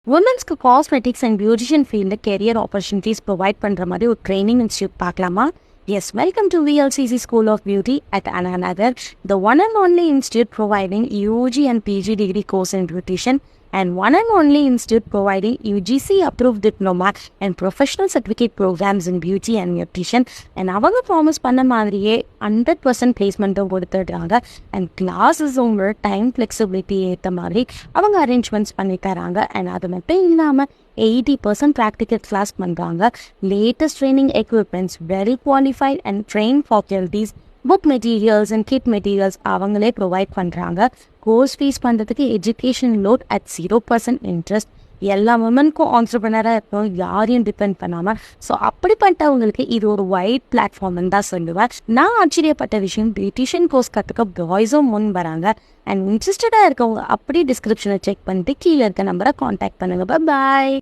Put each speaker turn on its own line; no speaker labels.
உமன்ஸ்க்கு cosmetics and beautician ஃபீல்டில் career opportunities provide பண்ணுற மாதிரி ஒரு ட்ரைனிங் இன்ஸ்டியூட் பார்க்கலாமா? Yes, welcome to VLCC School of Beauty at Ananagar, the one and only institute providing UG and PG degree course in beautician and one and only institute providing UGC approved diploma and professional certificate programs in beauty and nutrition. And அவங்க promise பண்ண மாதிரியே 100% பிளேஸ்மெண்ட்டும் கொடுத்துடுறாங்க. And classes உங்களோட time flexibility ஏற்ற மாதிரி அவங்க arrangements பண்ணி தராங்க. அண்ட் அது மட்டும் இல்லாமல் 80% ப்ராக்டிக்கல் கிளாஸ் பண்ணுறாங்க. Latest training equipments, well qualified and train faculties, book materials and kit materials அவங்களே ப்ரொவைட் பண்ணுறாங்க. கோர்ஸ் ஃபீஸ் பண்ணுறதுக்கு எஜுகேஷன் லோட் அட் 0% இன்ட்ரெஸ்ட். எல்லா உமனுக்கும் ஆண்டர்ப்ரனராக இருக்கும், யாரையும் டிபெண்ட் பண்ணாமல். ஸோ அப்படிப்பட்டவங்களுக்கு இது ஒரு வைட் பிளாட்ஃபார்ம்னு தான் சொல்லுவேன். நான் ஆச்சரியப்பட்ட விஷயம், பியூட்டிஷியன் கோர்ஸ் கற்றுக்க பாய்ஸும் முன் வராங்க. அண்ட் இன்ட்ரெஸ்டடாக இருக்கவங்க அப்படி டிஸ்கிரிப்ஷனை செக் பண்ணிட்டு கீழே இருக்க நம்பரை காண்டாக்ட் பண்ணுங்கள். பாய்.